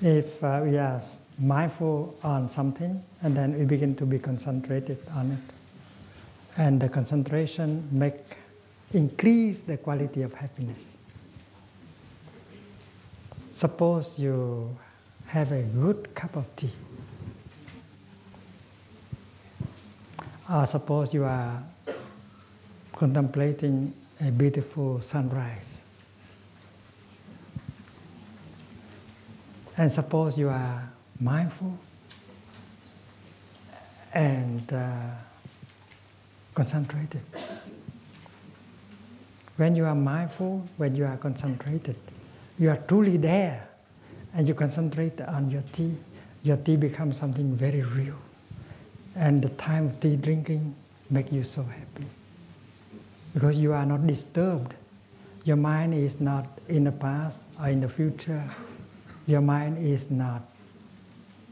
If we are mindful on something, and then we begin to be concentrated on it, and the concentration increase the quality of happiness. Suppose you have a good cup of tea, or suppose you are contemplating a beautiful sunrise, and suppose you are mindful and concentrated. When you are mindful, when you are concentrated, you are truly there, and you concentrate on your tea becomes something very real. And the time of tea drinking makes you so happy. Because you are not disturbed. Your mind is not in the past or in the future. Your mind is not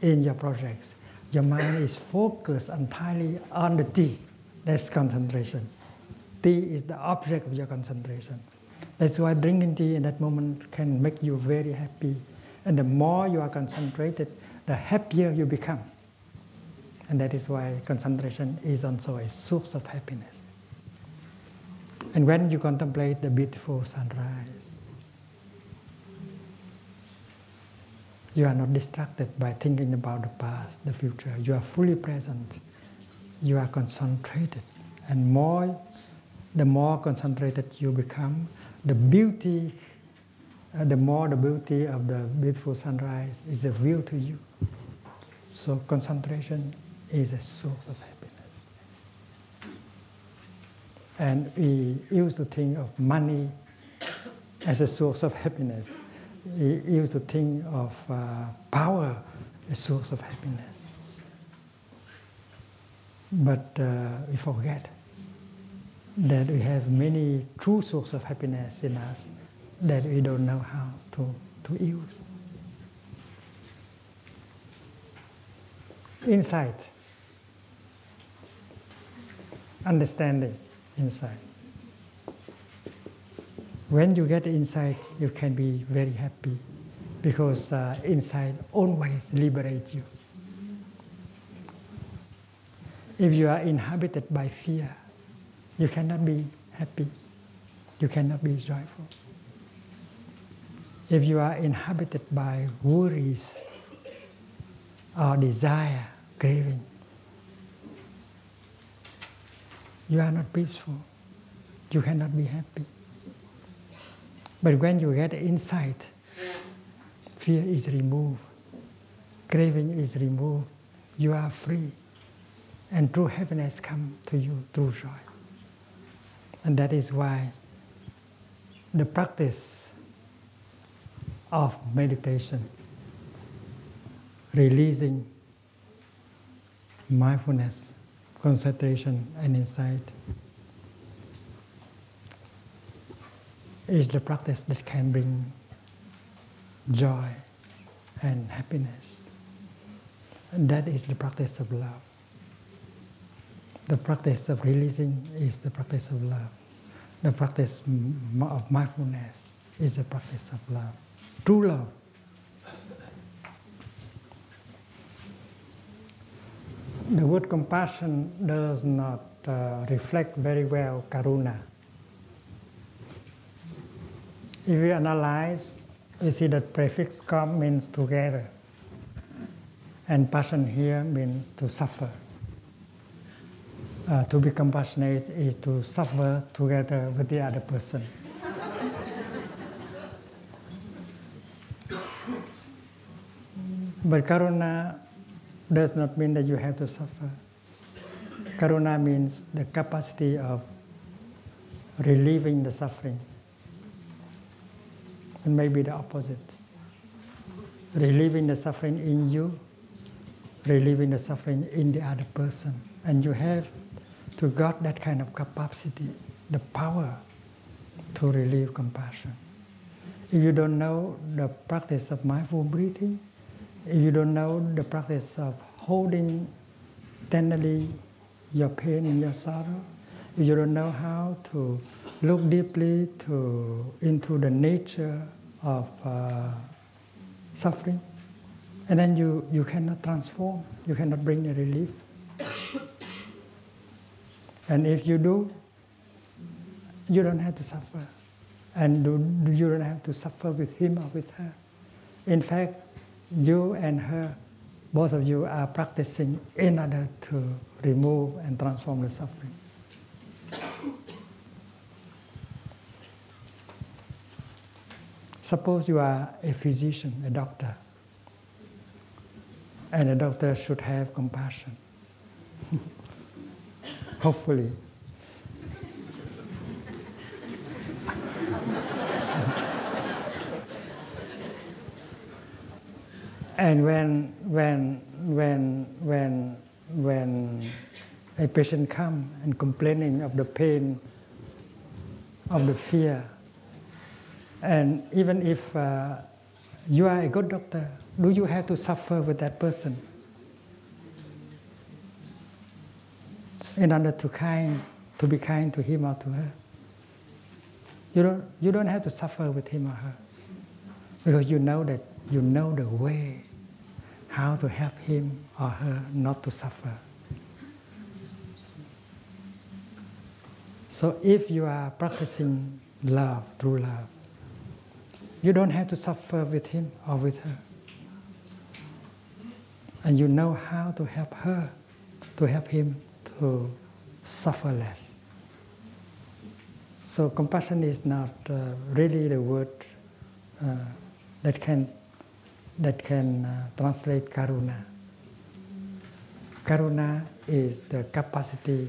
in your projects. Your mind is focused entirely on the tea. That's concentration. Tea is the object of your concentration. That's why drinking tea in that moment can make you very happy. And the more you are concentrated, the happier you become. And that is why concentration is also a source of happiness. And when you contemplate the beautiful sunrise, you are not distracted by thinking about the past, the future. You are fully present. You are concentrated. And the more concentrated you become, the more the beauty of the beautiful sunrise is revealed to you. So concentration is a source of happiness. And we used to think of money as a source of happiness. We used to think of power as a source of happiness. But we forget that we have many true sources of happiness in us that we don't know how to use. Insight, understanding, insight. When you get insight, you can be very happy because insight always liberates you. If you are inhabited by fear, you cannot be happy. You cannot be joyful. If you are inhabited by worries or desire, craving, you are not peaceful. You cannot be happy. But when you get insight, fear is removed, craving is removed, you are free, and true happiness comes to you through joy. And that is why the practice of meditation, releasing mindfulness, concentration, and insight, is the practice that can bring joy and happiness. And that is the practice of love. The practice of releasing is the practice of love. The practice of mindfulness is the practice of love. True love. The word compassion does not reflect very well karuna. If we analyze, we see that prefix kom means together, and passion here means to suffer. To be compassionate is to suffer together with the other person. But karuna does not mean that you have to suffer. Karuna means the capacity of relieving the suffering. And maybe the opposite. Relieving the suffering in you, relieving the suffering in the other person. And you have to got that kind of capacity, the power to relieve compassion. If you don't know the practice of mindful breathing, if you don't know the practice of holding tenderly your pain and your sorrow, if you don't know how to look deeply into the nature of suffering, And then you cannot transform, you cannot bring a relief. And if you do, you don't have to suffer. And you don't have to suffer with him or with her. In fact, you and her, both of you are practicing in order to remove and transform the suffering. Suppose you are a physician, a doctor, and a doctor should have compassion. Hopefully. And when a patient comes and complaining of the pain, of the fear, and even if you are a good doctor, do you have to suffer with that person in order to be kind to him or to her? You don't have to suffer with him or her, because you know that you know the way how to help him or her not to suffer. So if you are practicing love, true love, you don't have to suffer with him or with her. And you know how to help her, to help him to suffer less. So compassion is not really the word that can translate karuna. Karuna is the capacity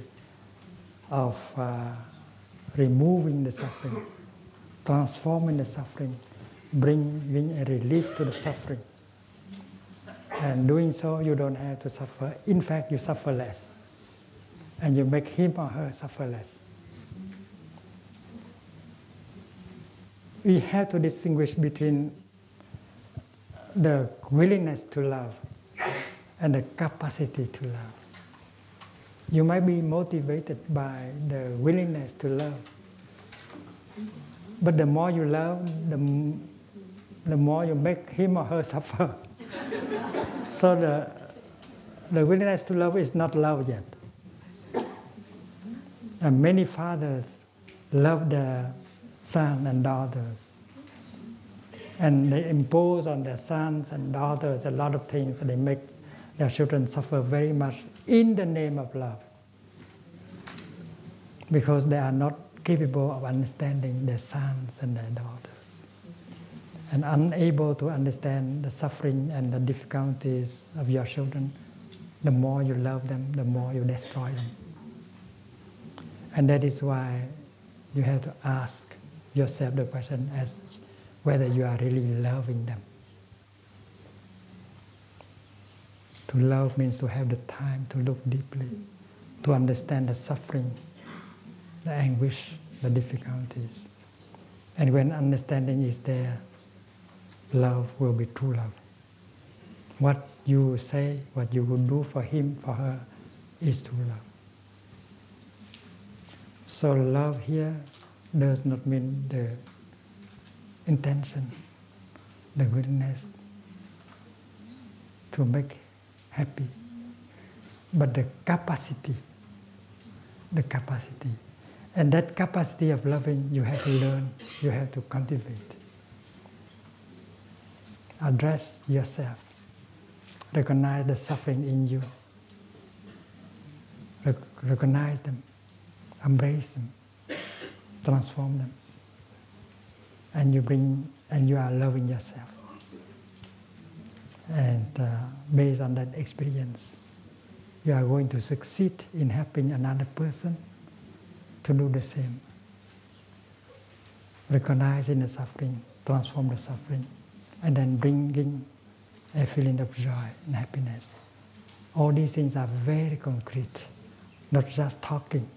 of removing the suffering, transforming the suffering, bringing a relief to the suffering. And doing so, you don't have to suffer. In fact, you suffer less. And you make him or her suffer less. We have to distinguish between the willingness to love and the capacity to love. You might be motivated by the willingness to love. But the more you love, the more you make him or her suffer. So the willingness to love is not love yet. And many fathers love their sons and daughters. And they impose on their sons and daughters a lot of things, and they make their children suffer very much in the name of love. Because they are not capable of understanding their sons and their daughters. And unable to understand the suffering and the difficulties of your children, the more you love them, the more you destroy them. And that is why you have to ask yourself the question as whether you are really loving them. To love means to have the time to look deeply, to understand the suffering, the anguish, the difficulties. And when understanding is there, love will be true love. What you say, what you will do for him, for her, is true love. So love here does not mean the intention, the willingness to make happy, but the capacity. And that capacity of loving, you have to learn, you have to cultivate. Address yourself. Recognize the suffering in you. Recognize them. Embrace them. Transform them. And you are loving yourself. And based on that experience, you are going to succeed in helping another person to do the same. Recognizing the suffering, transform the suffering, and then bringing a feeling of joy and happiness. All these things are very concrete, not just talking.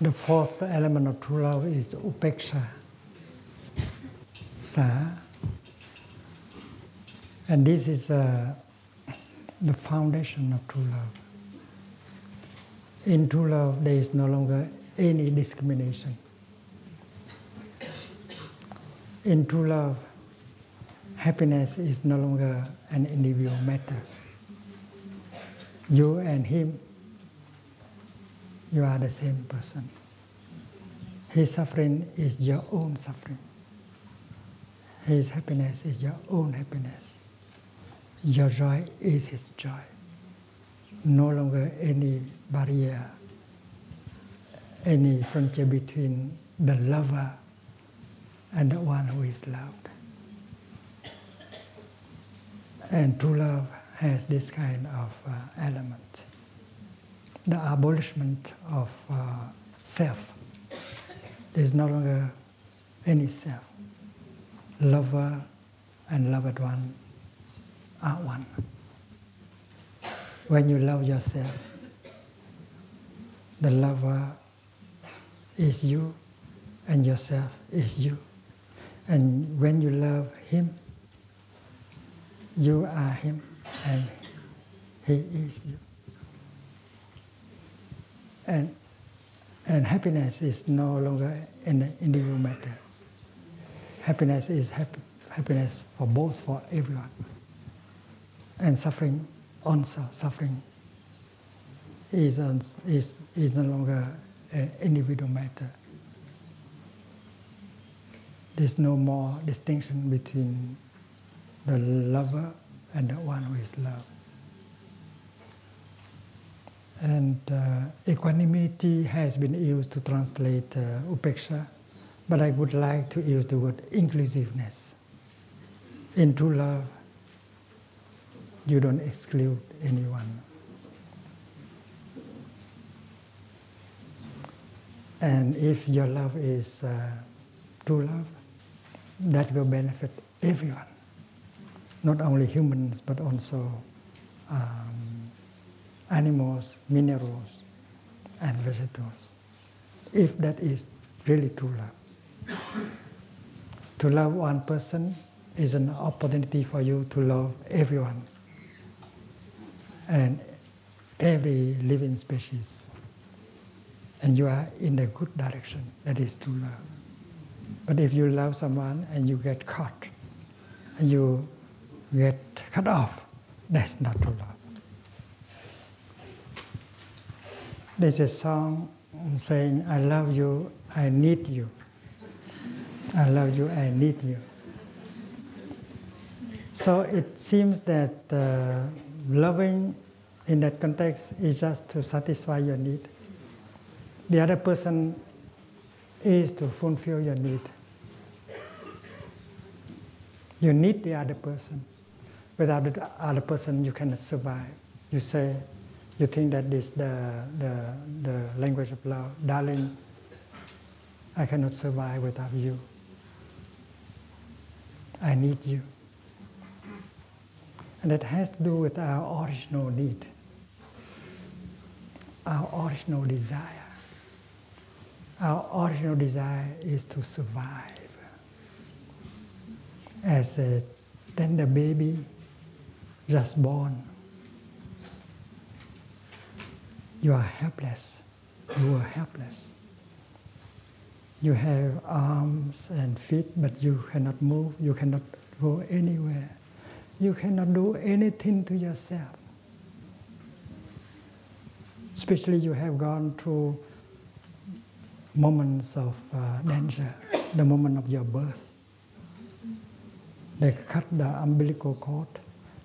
The fourth element of true love is upeksha, sa, And this is the foundation of true love. In true love, there is no longer any discrimination. In true love, happiness is no longer an individual matter. You and him, you are the same person. His suffering is your own suffering. His happiness is your own happiness. Your joy is his joy. No longer any barrier, any frontier between the lover and the one who is loved. And true love has this kind of element. The abolishment of self. There is no longer any self. Lover and loved one are one. When you love yourself, the lover is you and yourself is you. And when you love him, you are him and he is you. And happiness is no longer an individual matter. Happiness is happiness for both, for everyone. And suffering also, suffering is no longer an individual matter. There's no more distinction between the lover and the one who is loved. And equanimity has been used to translate upeksha, but I would like to use the word inclusiveness. In true love, you don't exclude anyone. And if your love is true love, that will benefit everyone. Not only humans, but also animals, minerals, and vegetables. If that is really true love. To love one person is an opportunity for you to love everyone and every living species. And you are in the good direction. That is true love. But if you love someone and you get caught, and you get cut off, that's not true love. There's a song saying, I love you, I need you. I love you, I need you. So it seems that loving in that context is just to satisfy your need. The other person is to fulfill your need. You need the other person. Without the other person, you cannot survive. You say, you think that this is the language of love. Darling, I cannot survive without you. I need you. And that has to do with our original need, our original desire. Our original desire is to survive. As a tender baby just born, you are helpless. You are helpless. You have arms and feet, but you cannot move. You cannot go anywhere. You cannot do anything to yourself. Especially you have gone through moments of danger, the moment of your birth. They cut the umbilical cord.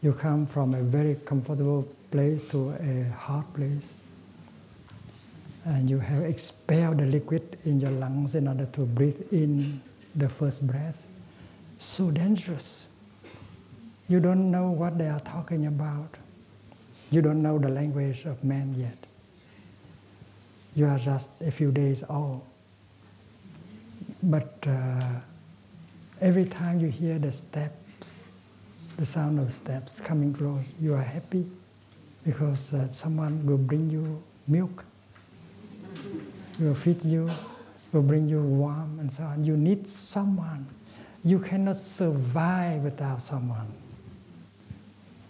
You come from a very comfortable place to a hard place. And you have expelled the liquid in your lungs in order to breathe in the first breath. So dangerous. You don't know what they are talking about. You don't know the language of man yet. You are just a few days old. But every time you hear the steps, the sound of steps coming close, you are happy because someone will bring you milk, will feed you, will bring you warmth and so on. You need someone. You cannot survive without someone.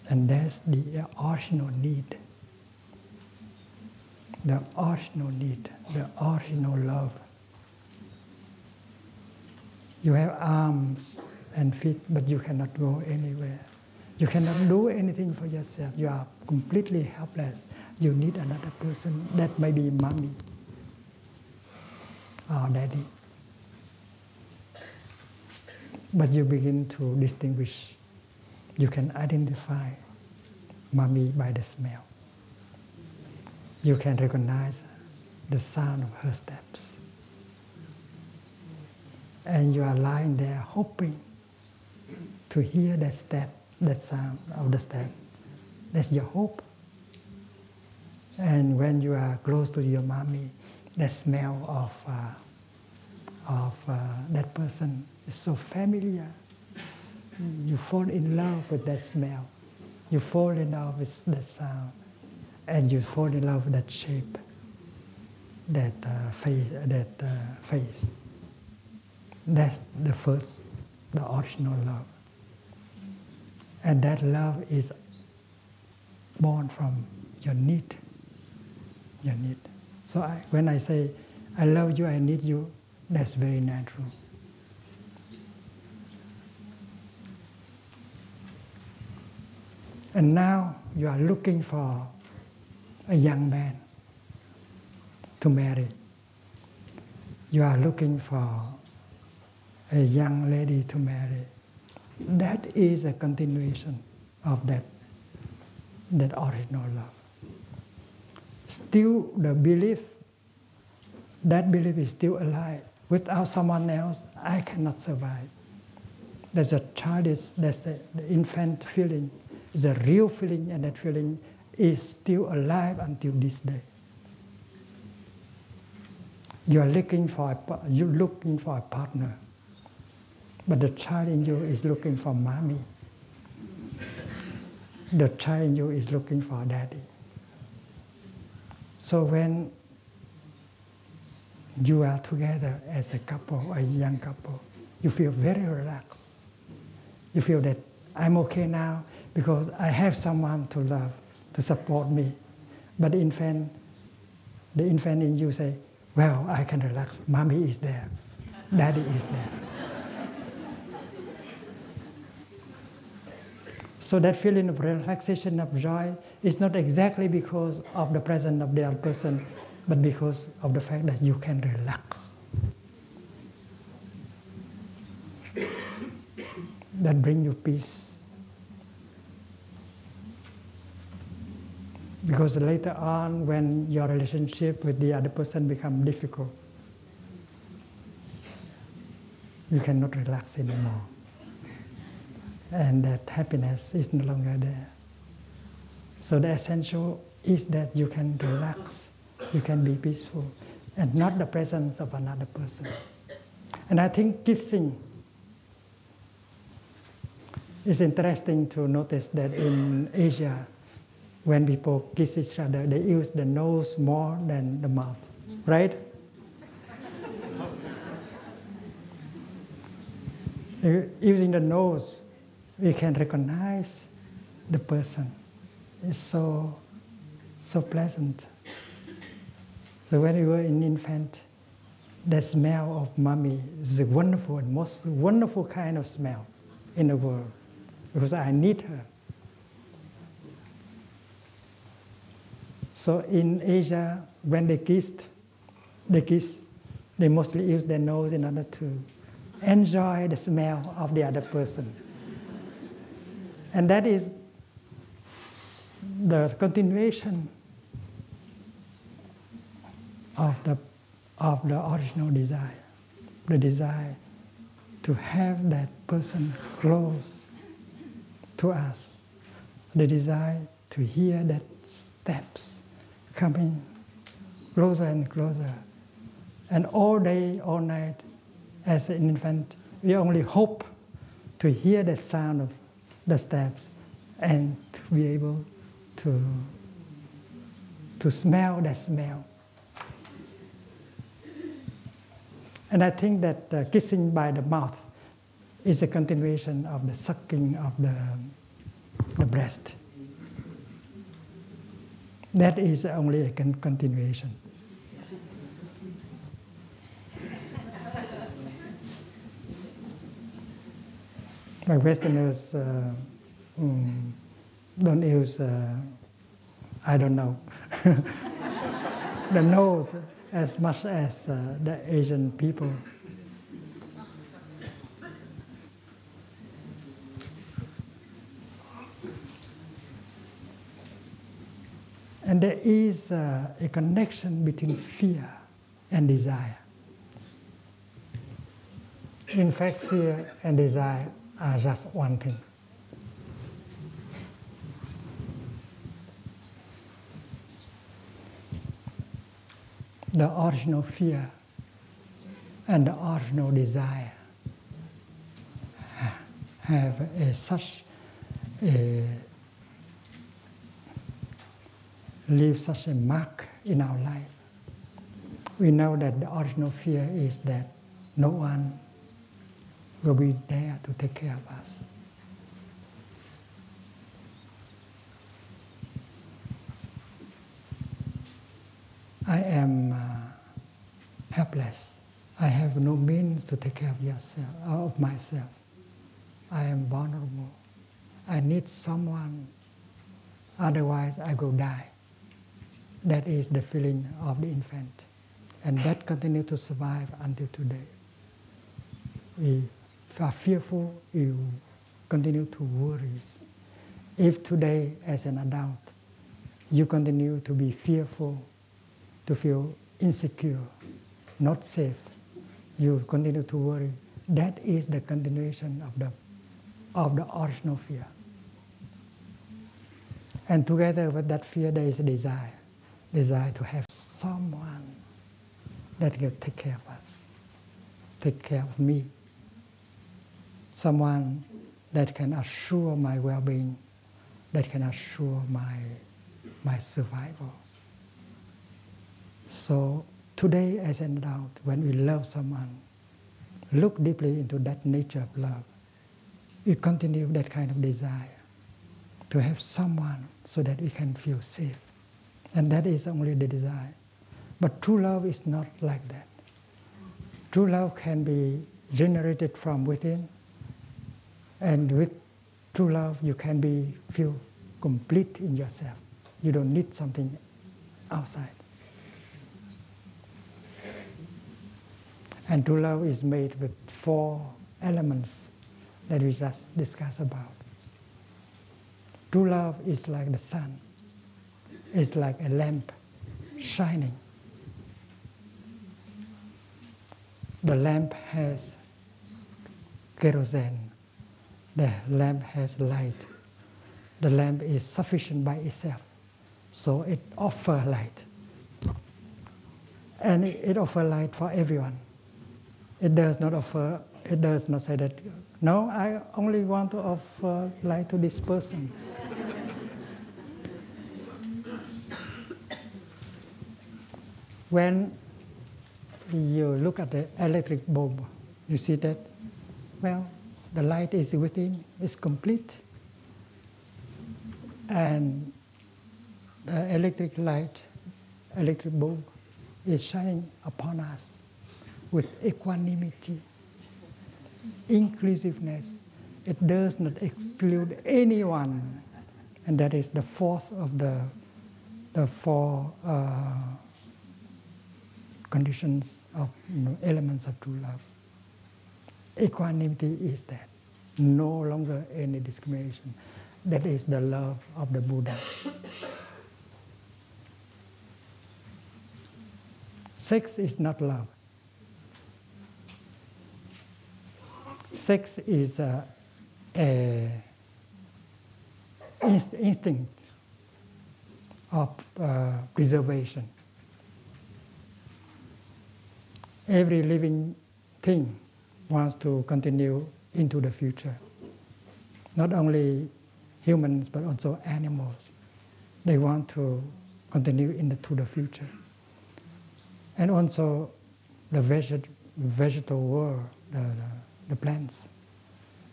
And that's the original need. The original need, the original love. You have arms and feet, but you cannot go anywhere. You cannot do anything for yourself. You are completely helpless. You need another person. That may be mommy or daddy. But you begin to distinguish. You can identify mommy by the smell. You can recognize the sound of her steps. And you are lying there hoping to hear that step, that sound of the step. That's your hope. And when you are close to your mommy, the smell of that person is so familiar. You fall in love with that smell. You fall in love with that sound. And you fall in love with that shape, that face. That's the first, the original love. And that love is born from your need. Your need. So when I say, I love you, I need you, that's very natural. And now you are looking for a young man to marry. You are looking for a young lady to marry. That is a continuation of that original love. Still the belief, that belief is still alive. Without someone else, I cannot survive. There's a childish, that's the infant feeling. It's a real feeling, and that feeling is still alive until this day. You are looking for a partner, but the child in you is looking for mommy. The child in you is looking for daddy. So when you are together as a couple, a young couple, you feel very relaxed. You feel that I'm okay now because I have someone to love, to support me. But the infant in you say, well, I can relax. Mommy is there. Daddy is there. So that feeling of relaxation, of joy, is not exactly because of the presence of the other person, but because of the fact that you can relax. That brings you peace. Because later on, when your relationship with the other person becomes difficult, you cannot relax anymore. And that happiness is no longer there. So the essential is that you can relax, you can be peaceful, and not the presence of another person. And I think kissing is interesting to notice that in Asia, when people kiss each other, they use the nose more than the mouth, right? Using the nose, we can recognize the person. It's so pleasant. So when we were an infant, the smell of mommy is the wonderful and most wonderful kind of smell in the world, because I need her. So in Asia, when they kiss, they mostly use their nose in order to enjoy the smell of the other person. And that is the continuation of the original desire, the desire to have that person close to us, the desire to hear that steps coming closer and closer. And all day, all night, as an infant, we only hope to hear that sound of the steps and to be able to smell that smell. And I think that kissing by the mouth is a continuation of the sucking of the breast. That is only a continuation. But Westerners don't use, I don't know, the nose as much as the Asian people. And there is a connection between fear and desire. In fact, fear and desire are just one thing. The original fear and the original desire have leave such a mark in our life. We know that the original fear is that no one will be there to take care of us. I am helpless. I have no means to take care of myself. I am vulnerable. I need someone, otherwise I will die. That is the feeling of the infant. And that continues to survive until today. We are fearful, you continue to worry. If today, as an adult, you continue to be fearful, to feel insecure, not safe, you continue to worry, that is the continuation of the original fear. And together with that fear, there is a desire to have someone that will take care of us, take care of me, someone that can assure my well-being, that can assure my survival. So today, as an adult, when we love someone, look deeply into that nature of love. We continue that kind of desire to have someone so that we can feel safe. And that is only the desire. But true love is not like that. True love can be generated from within. And with true love, you can feel complete in yourself. You don't need something outside. And true love is made with 4 elements that we just discussed about. True love is like the sun. It's like a lamp shining. The lamp has kerosene. The lamp has light. The lamp is sufficient by itself, so it offers light. And it offers light for everyone. It does not say that, no, I only want to offer light to this person. When you look at the electric bulb, you see that, well, the light is within, it's complete. And the electric bulb is shining upon us with equanimity, inclusiveness. It does not exclude anyone. And that is the 4th of the 4 conditions of elements of true love. Equanimity is that. No longer any discrimination. That is the love of the Buddha. Sex is not love. Sex is an instinct of preservation. Every living thing wants to continue into the future. Not only humans, but also animals. They want to continue into the future. And also the vegetable world, the plants,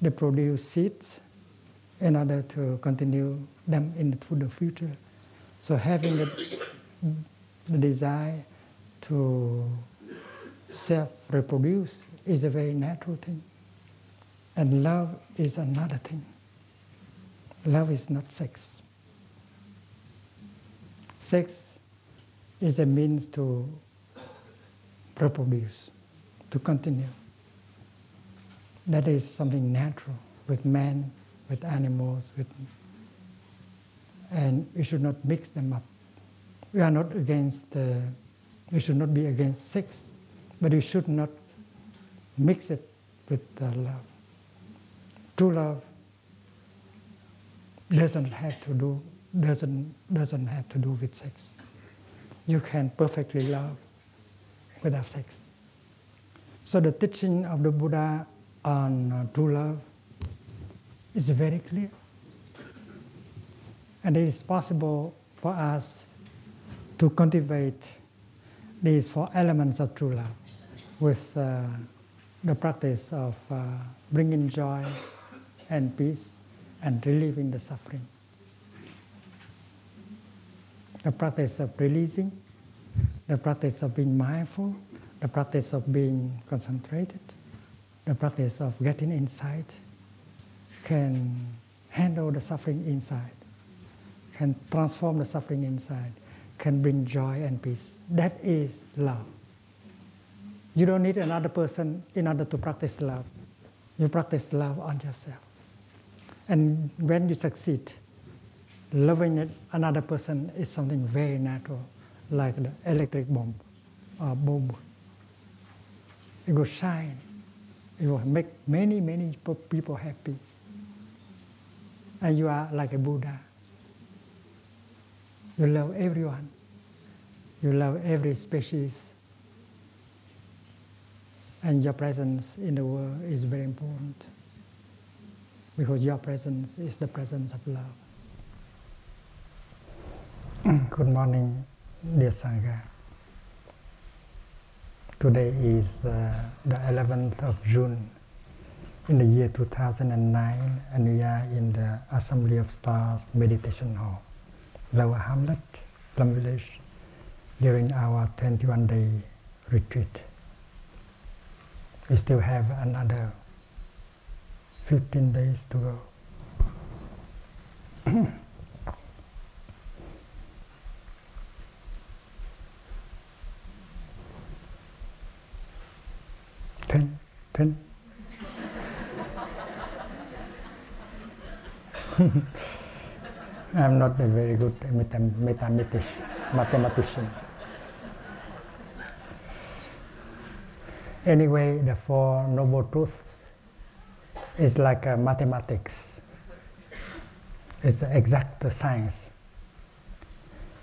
they produce seeds in order to continue them into the future. So having the desire to self-reproduce is a very natural thing. And love is another thing. Love is not sex. Sex is a means to reproduce, to continue. That is something natural with man, with animals, and we should not mix them up. We are not against, we should not be against sex, but we should not mix it with love. True love doesn't have to do with sex. You can perfectly love without sex. So the teaching of the Buddha on true love is very clear. And it is possible for us to cultivate these 4 elements of true love with the practice of bringing joy and peace and relieving the suffering. The practice of releasing, the practice of being mindful, the practice of being concentrated, the practice of getting insight can handle the suffering inside, can transform the suffering inside, can bring joy and peace. That is love. You don't need another person in order to practice love. You practice love on yourself. And when you succeed, loving another person is something very natural, like the electric bulb or bulb. It will shine. It will make many, many people happy. And you are like a Buddha. You love everyone. You love every species. And your presence in the world is very important, because your presence is the presence of love. Good morning, dear Sangha. Today is the 11th of June in the year 2009, and we are in the Assembly of Stars Meditation Hall, Lower Hamlet, Plum Village, during our 21-day retreat. We still have another 15 days to go. Ten. I'm not a very good mathematician. Anyway, the 4 Noble Truths is like mathematics. It's the exact science.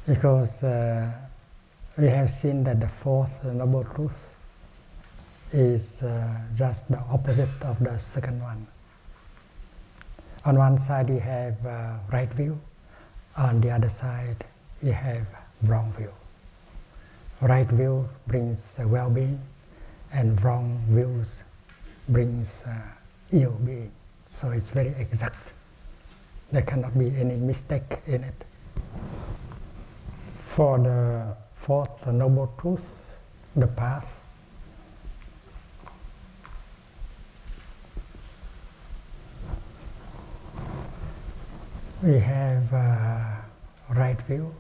Because we have seen that the 4th Noble Truth is just the opposite of the second one. On one side we have right view, on the other side we have wrong view. Right view brings well-being, and wrong views brings ill-being. So it's very exact. There cannot be any mistake in it. For the 4th Noble Truth, the path, we have right view,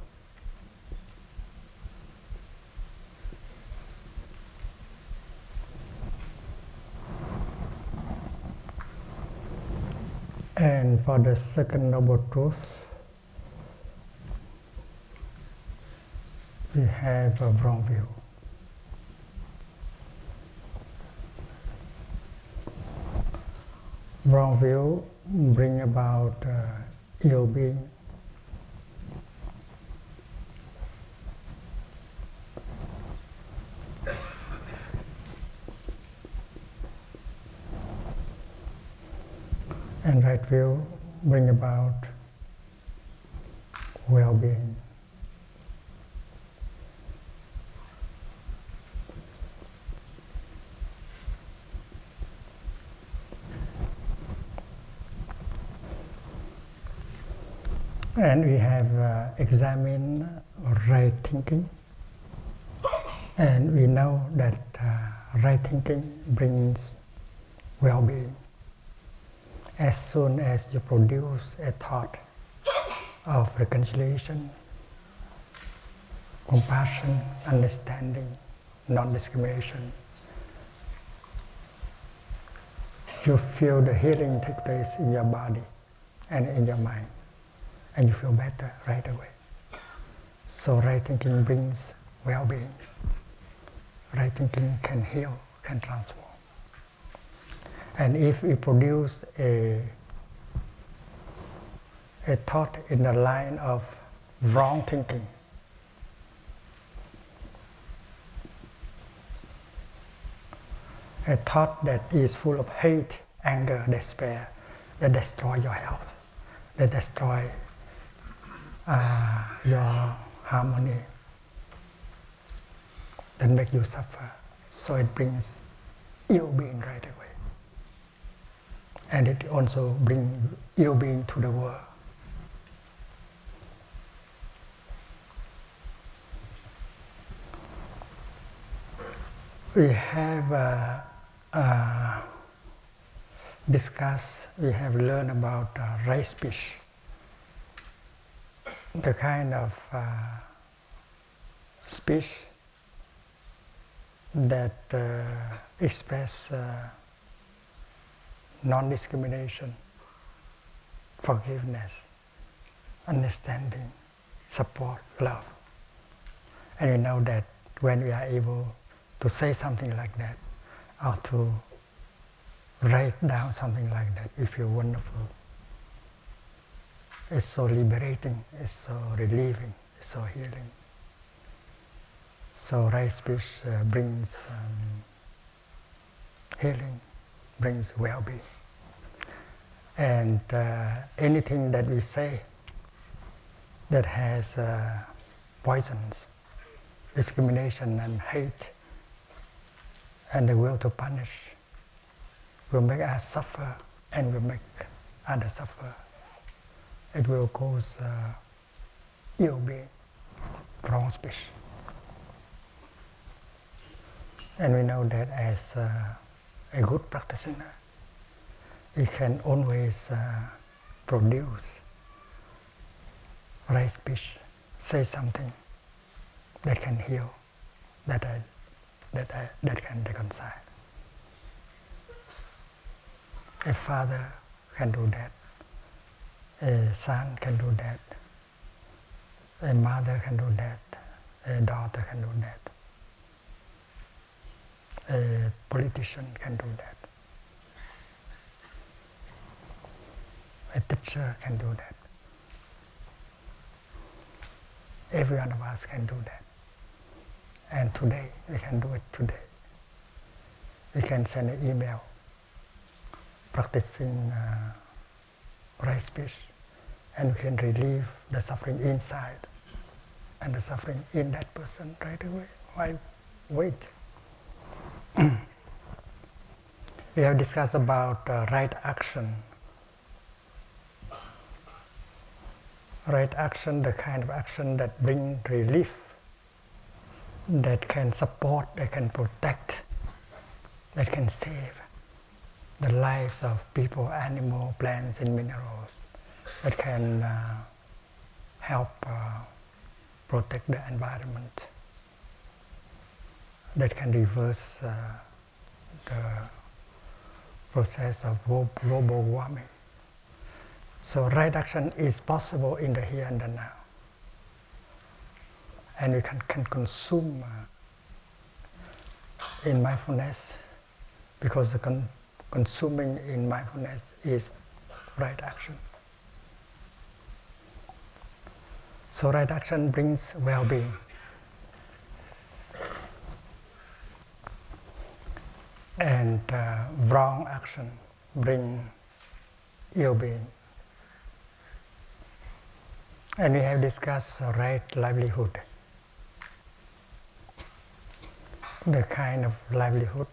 and for the second Noble Truth, we have a wrong view. Wrong view bring about ill-being. And right view bring about well-being. And we have examined right thinking. And we know that right thinking brings well-being. As soon as you produce a thought of reconciliation, compassion, understanding, non-discrimination, you feel the healing take place in your body and in your mind, and you feel better right away. So right thinking brings well-being. Right thinking can heal, can transform. And if we produce a thought in the line of wrong thinking, a thought that is full of hate, anger, despair, that destroy your health, that destroy your harmony, that make you suffer. So it brings ill-being right away. And it also brings ill-being to the world. We have discussed, we have learned about right speech, the kind of speech that express non-discrimination, forgiveness, understanding, support, love. And we know that when we are able to say something like that, or to write down something like that, we feel wonderful. It's so liberating, it's so relieving, it's so healing. So right speech brings healing, brings well-being. And anything that we say that has poisons, discrimination and hate, and the will to punish, will make us suffer and will make others suffer. It will cause ill-being, wrong speech. And we know that as a good practitioner, he can always produce right speech, say something that can heal, that can reconcile. A father can do that, a son can do that, a mother can do that, a daughter can do that, a politician can do that, a teacher can do that. Every one of us can do that. And today, we can do it today. We can send an email practicing right speech, and we can relieve the suffering inside and the suffering in that person right away. Why wait? We have discussed about right action. Right action, the kind of action that brings relief, that can support, that can protect, that can save the lives of people, animals, plants, and minerals, that can help protect the environment, that can reverse the process of global warming. So right action is possible in the here and the now. And we can consume in mindfulness, because the consuming in mindfulness is right action. So right action brings well-being. And wrong action brings ill-being. And we have discussed right livelihood, the kind of livelihood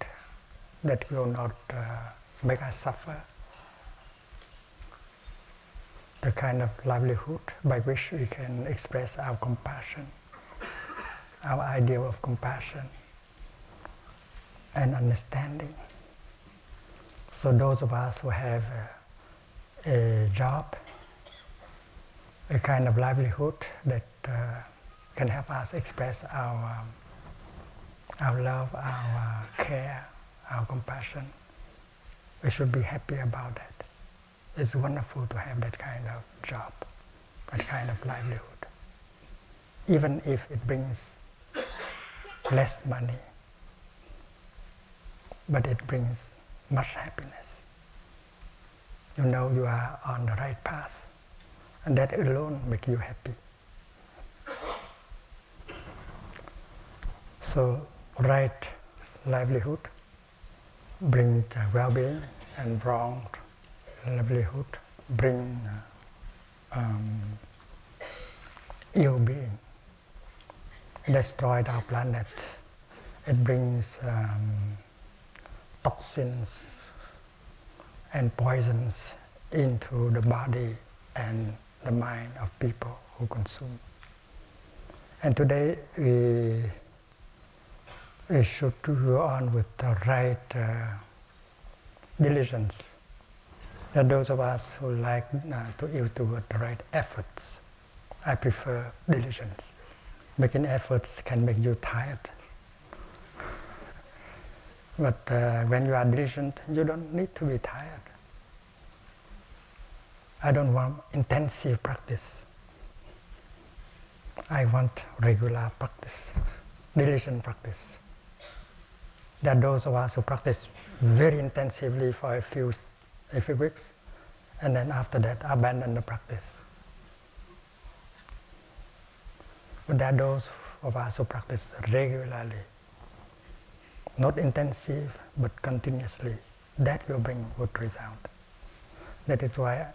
that will not make us suffer, the kind of livelihood by which we can express our compassion, our ideal of compassion and understanding. So those of us who have a job, a kind of livelihood that can help us express our love, our care, our compassion, we should be happy about that. It's wonderful to have that kind of job, that kind of livelihood. Even if it brings less money, but it brings much happiness. You know you are on the right path, and that alone makes you happy. So, right livelihood brings well-being, and wrong livelihood brings ill-being. It destroys our planet. It brings toxins and poisons into the body and the mind of people who consume. And today we should go on with the right diligence. There are those of us who like to use the word right efforts. I prefer diligence. Making efforts can make you tired. But when you are diligent, you don't need to be tired. I don't want intensive practice. I want regular practice, diligent practice. There are those of us who practice very intensively for a few weeks, and then after that abandon the practice. But there are those of us who practice regularly, not intensive, but continuously. That will bring good result. That is why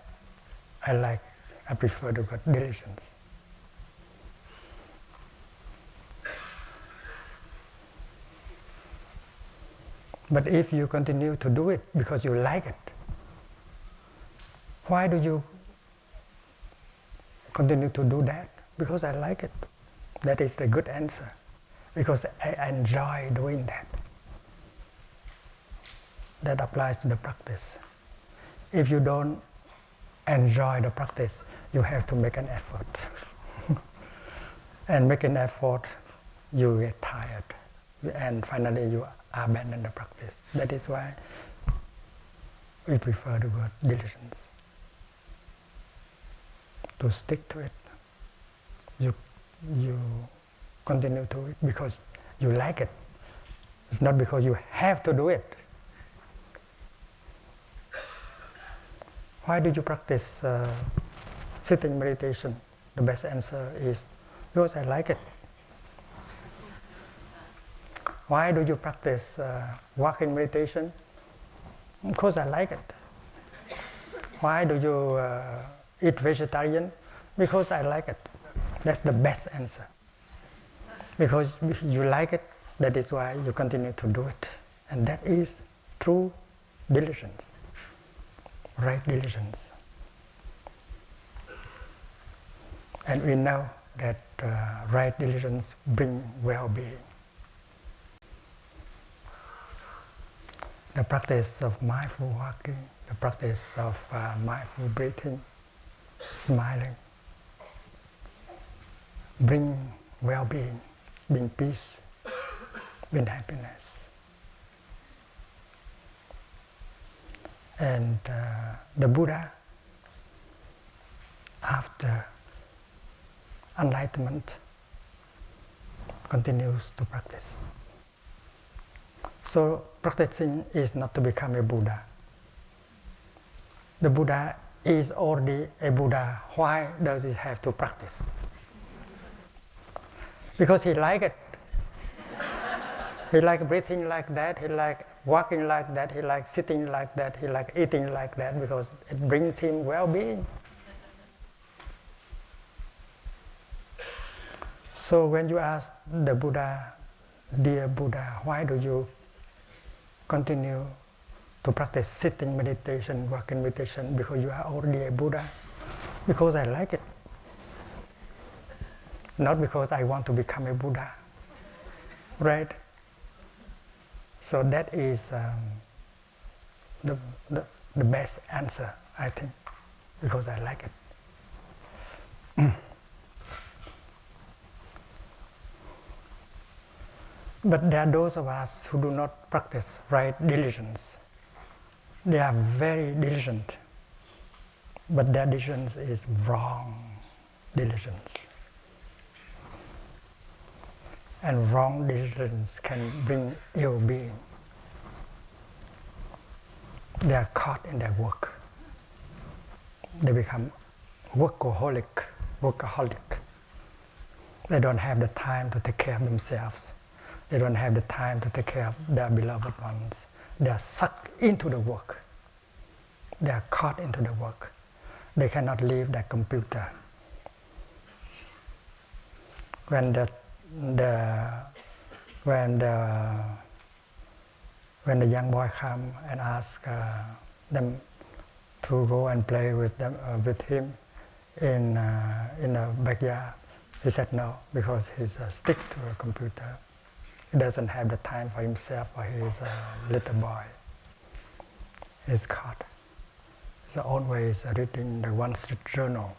I prefer the word diligence. But if you continue to do it because you like it, why do you continue to do that? Because I like it. That is the good answer. Because I enjoy doing that. That applies to the practice. If you don't enjoy the practice, you have to make an effort. And make an effort, you get tired. And finally you abandon the practice. That is why we prefer the word diligence. To stick to it. You continue to it because you like it. It's not because you have to do it. Why do you practice sitting meditation? The best answer is because I like it. Why do you practice walking meditation? Because I like it. Why do you eat vegetarian? Because I like it. That's the best answer. Because you like it, that is why you continue to do it. And that is true diligence, right diligence. And we know that right diligence brings well-being. The practice of mindful walking, the practice of mindful breathing, smiling, bring well-being, bring peace, bring happiness. And the Buddha, after enlightenment, continues to practice. So practicing is not to become a Buddha. The Buddha is already a Buddha. Why does he have to practice? Because he likes it. He likes breathing like that, he likes walking like that, he likes sitting like that, he likes eating like that, because it brings him well-being. So when you ask the Buddha, dear Buddha, why do you continue to practice sitting meditation, walking meditation? Because you are already a Buddha. because I like it. Not because I want to become a Buddha. Right? So that is the best answer, I think, because I like it. But there are those of us who do not practice right diligence. They are very diligent, but their diligence is wrong diligence. And wrong diligence can bring ill being. They are caught in their work. They become workaholic. They don't have the time to take care of themselves. They don't have the time to take care of their beloved ones. They are sucked into the work. They are caught into the work. They cannot leave their computer. When the young boy come and ask them to go and play with him in the backyard, he said no, because he's stick to a computer. He doesn't have the time for himself or his little boy. He's caught. He's always reading the one street journal.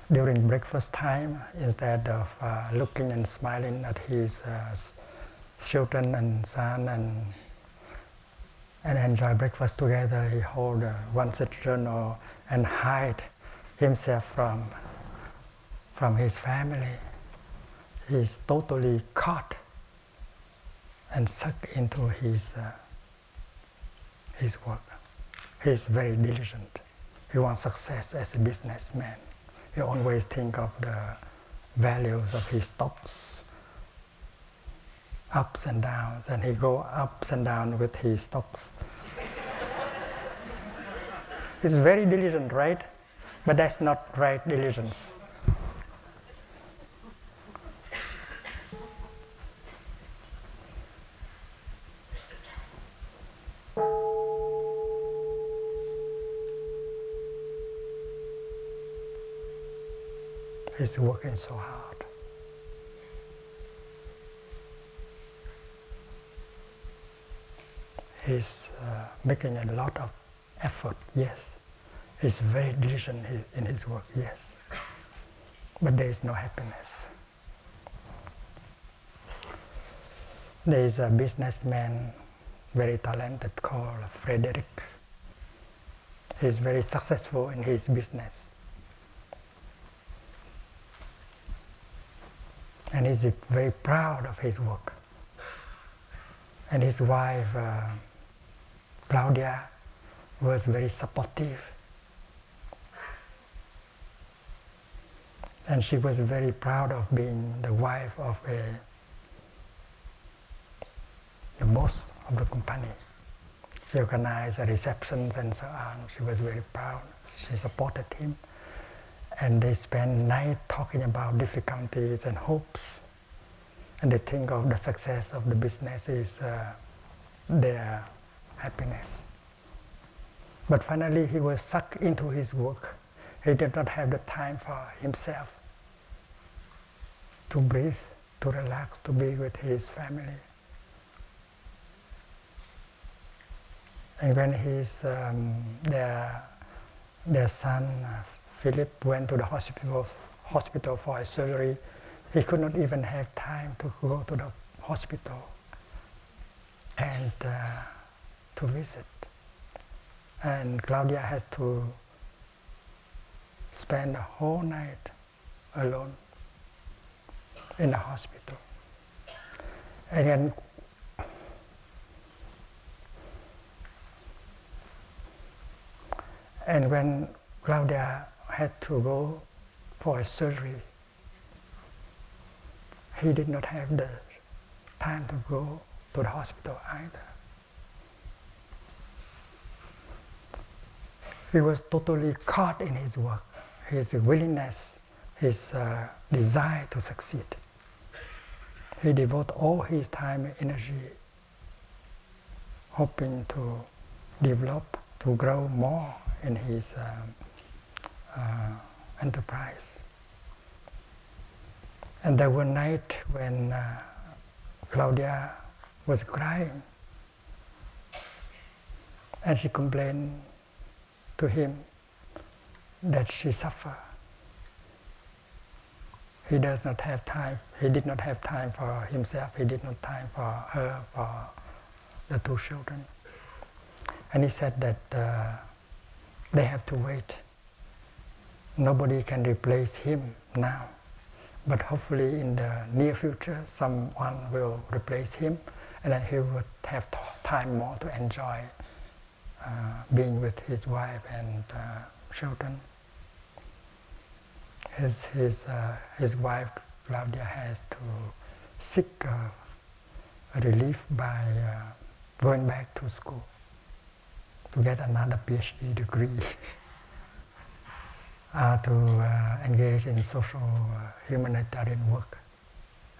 During breakfast time, instead of looking and smiling at his children and son and enjoy breakfast together, he hold one street journal and hide himself from his family. He's totally caught and sucked into his work. He's very diligent. He wants success as a businessman. He always think of the values of his stocks, ups and downs, and he go ups and down with his stocks. He's very diligent, right? But that's not right diligence. He's working so hard. He's making a lot of effort, yes. He's very diligent in his work, yes. But there is no happiness. There is a businessman, very talented, called Frederick. He's very successful in his business. And he's very proud of his work. And his wife, Claudia, was very supportive. And she was very proud of being the wife of the boss of the company. She organized receptions and so on. She was very proud. She supported him. And they spend night talking about difficulties and hopes. And they think of the success of the business is their happiness. But finally he was sucked into his work. He did not have the time for himself to breathe, to relax, to be with his family. And when their son, Philip, went to the hospital for a surgery, he could not even have time to go to the hospital and to visit. And Claudia had to spend the whole night alone in the hospital. And when Claudia had to go for a surgery, he did not have the time to go to the hospital either. He was totally caught in his work, his willingness, his desire to succeed. He devoted all his time and energy hoping to develop, to grow more in his enterprise. And there were nights when Claudia was crying, and she complained to him that she suffered. He does not have time. He did not have time for himself. He did not have time for her, for the two children. And he said that they have to wait. Nobody can replace him now. But hopefully in the near future, someone will replace him, and then he would have time more to enjoy being with his wife and children. His wife, Claudia, has to seek relief by going back to school to get another PhD degree, to engage in social humanitarian work,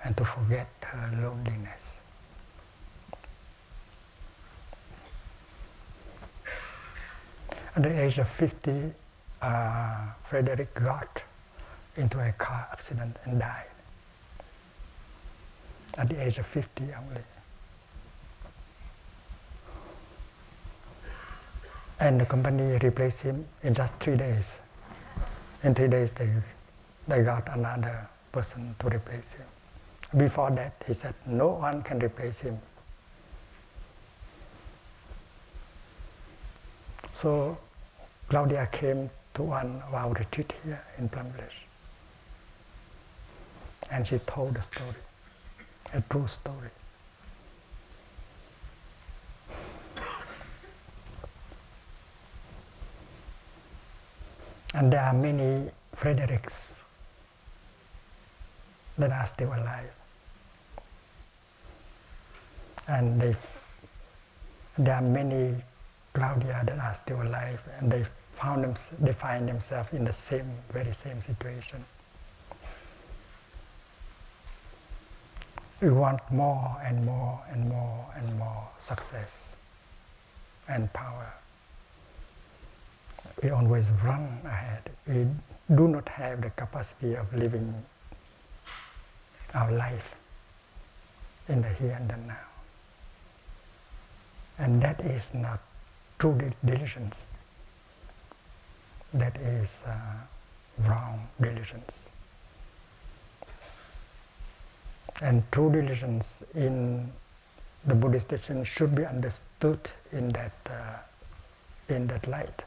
and to forget her loneliness. At the age of 50, Frederick got into a car accident and died. At the age of 50 only. And the company replaced him in just 3 days. In 3 days they got another person to replace him. Before that, he said no one can replace him. So Claudia came to one of our retreats here in Plumvillage. And she told a story, a true story. And there are many Fredericks that are still alive. And there are many Claudia that are still alive, and they find themselves in the very same situation. We want more and more and more and more success and power. We always run ahead. We do not have the capacity of living our life in the here and the now. And that is not true diligence. That is wrong diligence. And true diligence in the Buddhist teaching should be understood in that light.